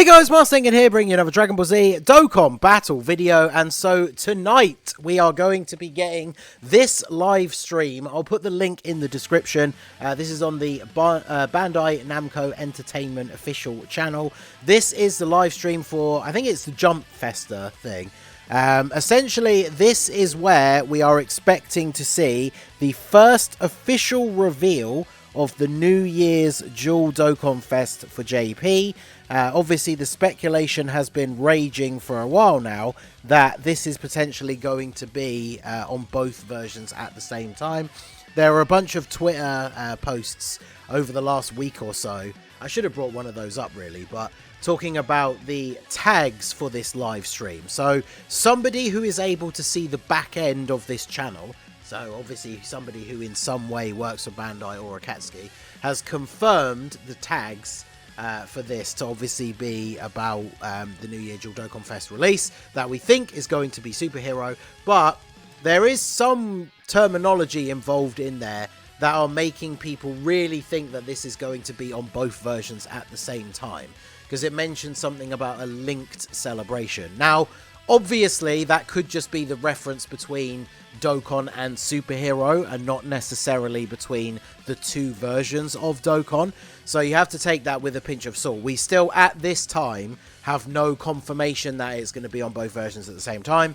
Hey guys, Mustang here, bringing you another Dragon Ball Z Dokkan battle video. And so tonight we are going to be getting this live stream. I'll put the link in the description. This is on the Bandai Namco Entertainment official channel. This is the live stream for, I think it's the Jump Festa thing. Essentially, this is where we are expecting to see the first official reveal of the New Year's Dual Dokkan Fest for JP. Obviously, the speculation has been raging for a while now that this is potentially going to be on both versions at the same time. There are a bunch of Twitter posts over the last week or so. I should have brought one of those up really, but talking about the tags for this live stream. So somebody who is able to see the back end of this channel, so obviously somebody who in some way works for Bandai or Akatsuki, has confirmed the tags for this to obviously be about the New Year Dual Dokkan Fest release that we think is going to be superhero, but there is some terminology involved in there that are making people really think that this is going to be on both versions at the same time, because it mentions something about a linked celebration. Now, obviously, that could just be the reference between Dokkan and superhero and not necessarily between the two versions of Dokkan. So you have to take that with a pinch of salt. We still, at this time, have no confirmation that it's going to be on both versions at the same time.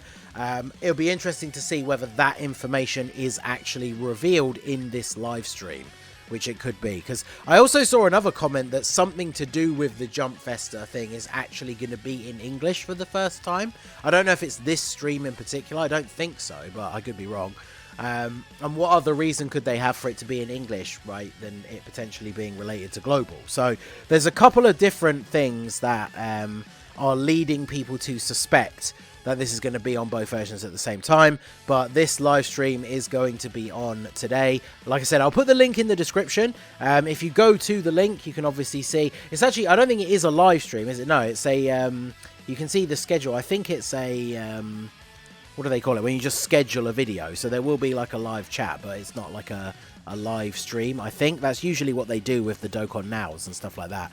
It'll be interesting to see whether that information is actually revealed in this live stream, which it could be, because I also saw another comment that something to do with the Jump Festa thing is actually going to be in English for the first time. I don't know if it's this stream in particular. I don't think so, but I could be wrong. And what other reason could they have for it to be in English, right, than it potentially being related to global? So there's a couple of different things that are leading people to suspect that this is going to be on both versions at the same time, but this live stream is going to be on today. Like I said, I'll put the link in the description. If you go to the link, you can obviously see, it's actually, I don't think it is a live stream, is it? No, it's a, you can see the schedule. I think it's a, what do they call it, when you just schedule a video? So there will be like a live chat, but it's not like a live stream. I think that's usually what they do with the Dokkan Nows and stuff like that.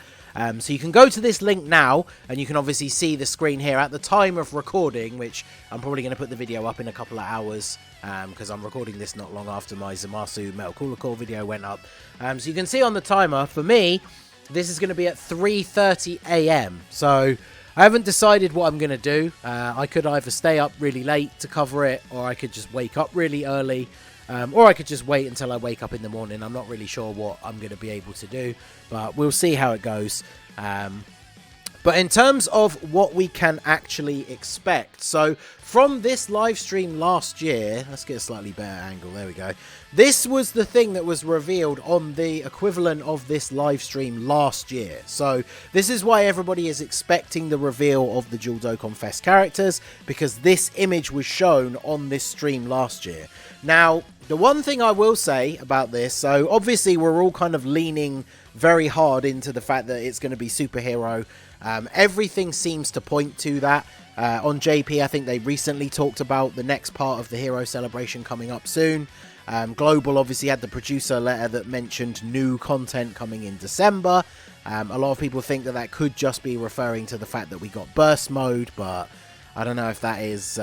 So you can go to this link now, and you can obviously see the screen here at the time of recording, which I'm probably going to put the video up in a couple of hours, because I'm recording this not long after my Zamasu Metal Cooler Core video went up. So you can see on the timer, for me, this is going to be at 3:30 AM. So I haven't decided what I'm going to do. I could either stay up really late to cover it, or I could just wake up really early. Or I could just wait until I wake up in the morning. I'm not really sure what I'm going to be able to do, but we'll see how it goes. But in terms of what we can actually expect, so from this live stream last year, let's get a slightly better angle, there we go. This was the thing that was revealed on the equivalent of this live stream last year. So this is why everybody is expecting the reveal of the Dual Dokkan Fest characters, because this image was shown on this stream last year. Now, the one thing I will say about this, so obviously we're all kind of leaning very hard into the fact that it's going to be superhero. Everything seems to point to that. On JP, I think they recently talked about the next part of the hero celebration coming up soon. Global obviously had the producer letter that mentioned new content coming in December. A lot of people think that that could just be referring to the fact that we got burst mode, but I don't know if that is...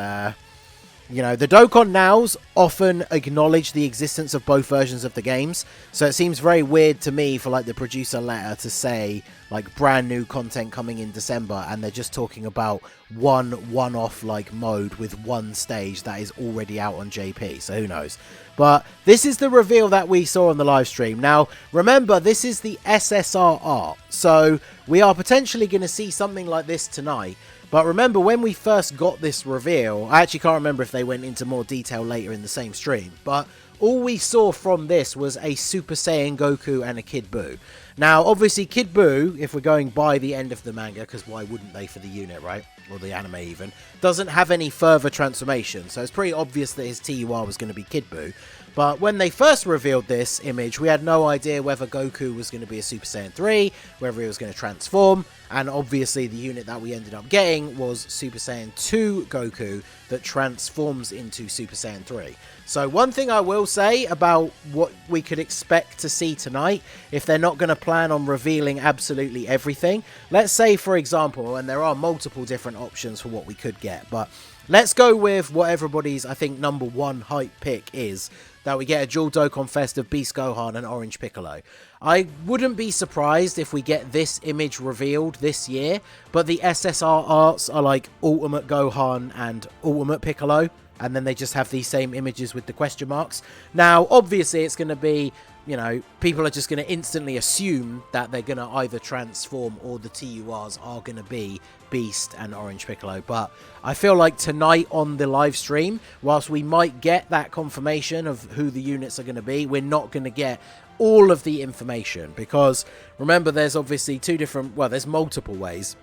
You know, the Dokkan Nows often acknowledge the existence of both versions of the games, so it seems very weird to me for like the producer letter to say like brand new content coming in December, and they're just talking about one-off like mode with one stage that is already out on JP, so who knows. But this is the reveal that we saw on the live stream. Now, remember, this is the SSR art, so we are potentially going to see something like this tonight. But remember, when we first got this reveal, I actually can't remember if they went into more detail later in the same stream, but all we saw from this was a Super Saiyan Goku and a Kid Buu. Now, obviously, Kid Buu, if we're going by the end of the manga, because why wouldn't they for the unit, right? Or the anime even, doesn't have any further transformation, so it's pretty obvious that his TUR was going to be Kid Buu. But when they first revealed this image, we had no idea whether Goku was going to be a Super Saiyan 3, whether he was going to transform, and obviously the unit that we ended up getting was Super Saiyan 2 Goku that transforms into Super Saiyan 3. So one thing I will say about what we could expect to see tonight, if they're not going to plan on revealing absolutely everything. Let's say, for example, and there are multiple different options for what we could get, but let's go with what everybody's, I think, #1 hype pick is, that we get a dual Dokkan Fest of Beast Gohan and Orange Piccolo. I wouldn't be surprised if we get this image revealed this year, but the SSR arts are like Ultimate Gohan and Ultimate Piccolo, and then they just have these same images with the question marks. Now, obviously, it's going to be, you know, people are just going to instantly assume that they're going to either transform or the TURs are going to be Beast and Orange Piccolo. But I feel like tonight on the live stream, whilst we might get that confirmation of who the units are going to be, we're not going to get all of the information, because remember, there's obviously there's multiple ways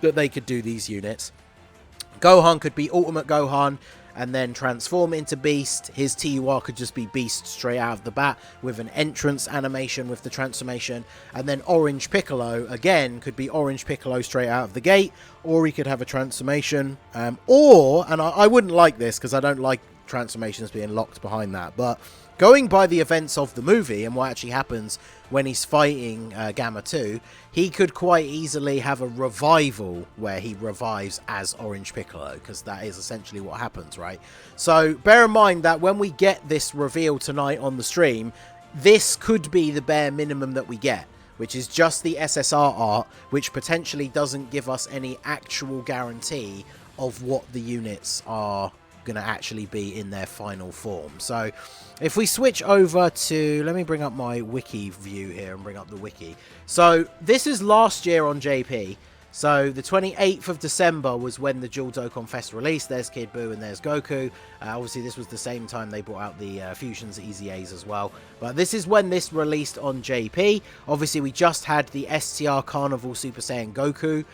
that they could do these units. Gohan could be Ultimate Gohan and then transform into Beast. His TUR could just be Beast straight out of the bat with an entrance animation with the transformation. And then Orange Piccolo, again, could be Orange Piccolo straight out of the gate, or he could have a transformation. And I wouldn't like this because I don't like transformations being locked behind that, but going by the events of the movie and what actually happens when he's fighting Gamma 2, he could quite easily have a revival where he revives as Orange Piccolo, because that is essentially what happens, right? So bear in mind that when we get this reveal tonight on the stream, this could be the bare minimum that we get, which is just the SSR art, which potentially doesn't give us any actual guarantee of what the units are going to actually be in their final form. So if we switch over to, let me bring up my wiki view here and bring up the wiki. So this is last year on JP. So the 28th of December was when the Dual Dokkan Fest released. There's Kid Buu and there's Goku. Obviously this was the same time they brought out the Fusions EZAs as well. But this is when this released on JP. Obviously we just had the STR Carnival Super Saiyan Goku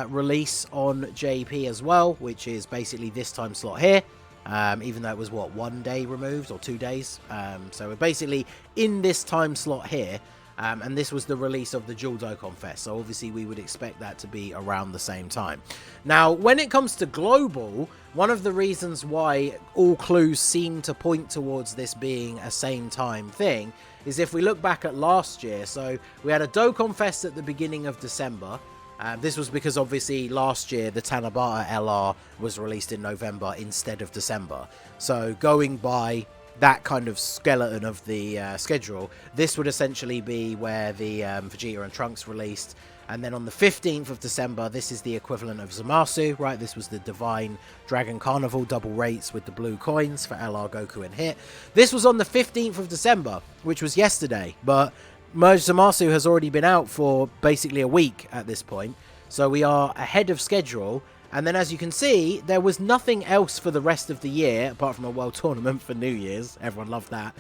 release on JP as well, which is basically this time slot here. Even though it was, what, 1 day removed or 2 days. So we're basically in this time slot here. And this was the release of the Dual Dokkan Fest. So obviously we would expect that to be around the same time. Now, when it comes to global, one of the reasons why all clues seem to point towards this being a same time thing is if we look back at last year. So we had a Dokkan Fest at the beginning of December. This was because obviously last year the Tanabata LR was released in November instead of December. So going by that kind of skeleton of the schedule, this would essentially be where the Vegeta and Trunks released. And then on the 15th of December, this is the equivalent of Zamasu, right? This was the Divine Dragon Carnival double rates with the blue coins for LR, Goku, and Hit. This was on the 15th of December, which was yesterday, but Merge Zamasu has already been out for basically a week at this point, so we are ahead of schedule. And then as you can see, there was nothing else for the rest of the year, apart from a World Tournament for New Year's. Everyone loved that.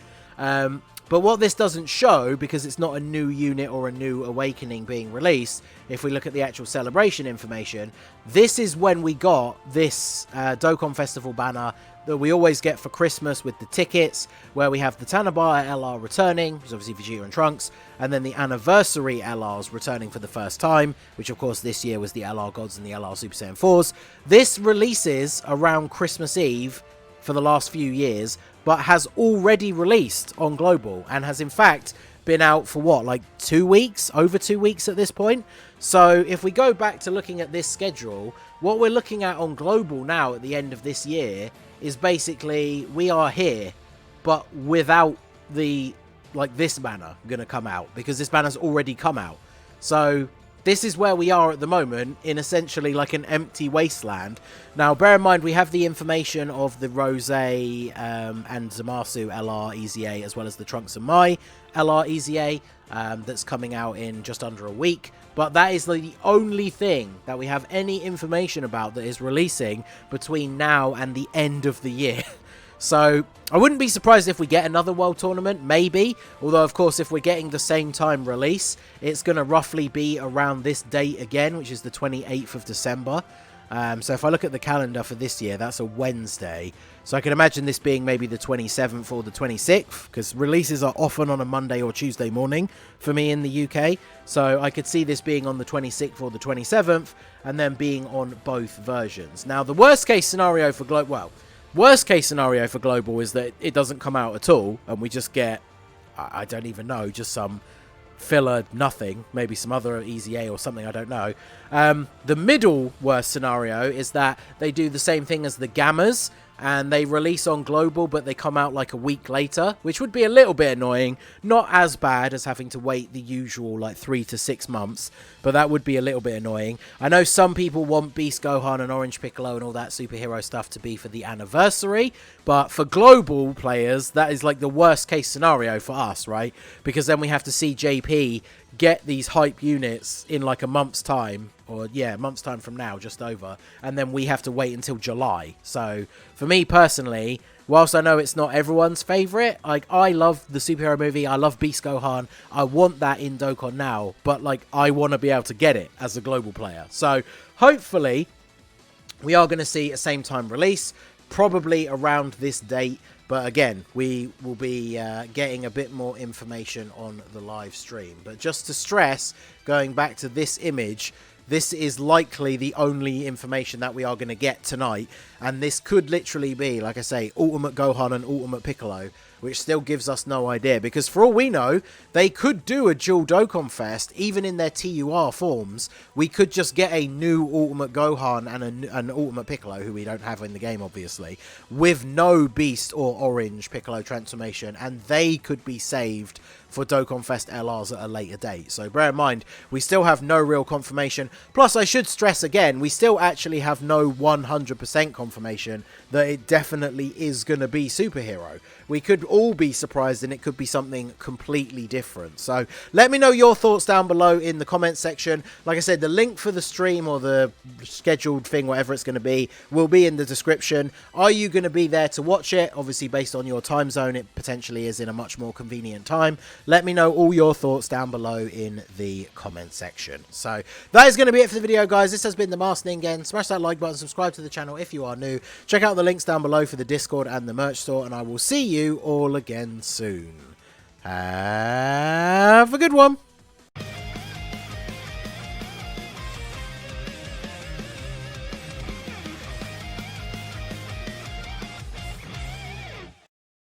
But what this doesn't show, because it's not a new unit or a new awakening being released, if we look at the actual celebration information, this is when we got this Dokkan Festival banner that we always get for Christmas with the tickets, where we have the Tanabata LR returning, which is obviously Vegeta and Trunks, and then the anniversary LRs returning for the first time, which of course this year was the LR Gods and the LR Super Saiyan 4s. This releases around Christmas Eve for the last few years, but has already released on Global, and has in fact been out for what, like 2 weeks? Over 2 weeks at this point. So if we go back to looking at this schedule, what we're looking at on Global now at the end of this year is basically we are here, but without the, like, this banner gonna come out, because this banner's already come out. So this is where we are at the moment, in essentially like an empty wasteland. Now, bear in mind, we have the information of the Rose and Zamasu LR EZA, as well as the Trunks and Mai LR EZA, that's coming out in just under a week. But that is the only thing that we have any information about that is releasing between now and the end of the year. So I wouldn't be surprised if we get another World Tournament, maybe. Although, of course, if we're getting the same time release, it's going to roughly be around this date again, which is the 28th of December. So if I look at the calendar for this year, that's a Wednesday. So I can imagine this being maybe the 27th or the 26th, because releases are often on a Monday or Tuesday morning for me in the UK. So I could see this being on the 26th or the 27th, and then being on both versions. Now, the worst case scenario for worst case scenario for Global is that it doesn't come out at all, and we just get, I don't even know, just some filler nothing, maybe some other easy A or something, I don't know. The middle worst scenario is that they do the same thing as the Gammas, and they release on global, but they come out like a week later, which would be a little bit annoying. Not as bad as having to wait the usual like 3 to 6 months, but that would be a little bit annoying. I know some people want Beast Gohan and Orange Piccolo and all that superhero stuff to be for the anniversary, but for global players, that is like the worst case scenario for us, right? Because then we have to see JP get these hype units in like a month's time, or yeah, a month's time from now, just over, and then we have to wait until July. So for me personally, whilst I know it's not everyone's favorite, like, I love the superhero movie, I love Beast Gohan, I want that in Dokkan now, but like, I want to be able to get it as a global player. So hopefully we are going to see a same time release, probably around this date. But again, we will be getting a bit more information on the live stream. But just to stress, going back to this image, this is likely the only information that we are going to get tonight. And this could literally be, like I say, Ultimate Gohan and Ultimate Piccolo, which still gives us no idea. Because for all we know, they could do a dual Dokkan Fest, even in their TUR forms. We could just get a new Ultimate Gohan and an Ultimate Piccolo, who we don't have in the game, obviously, with no Beast or Orange Piccolo transformation, and they could be saved for Dokkan Fest LRs at a later date. So bear in mind, we still have no real confirmation. Plus, I should stress again, we still actually have no 100% confirmation that it definitely is going to be superhero. We could all be surprised, and it could be something completely different. So let me know your thoughts down below in the comments section. Like I said, the link for the stream or the scheduled thing, whatever it's going to be, will be in the description. Are you going to be there to watch it? Obviously, based on your time zone, it potentially is in a much more convenient time. Let me know all your thoughts down below in the comment section. So that is going to be it for the video, guys. This has been the Master Ningen. Smash that like button, subscribe to the channel if you are new. Check out the links down below for the Discord and the merch store, and I will see you all again soon. Have a good one.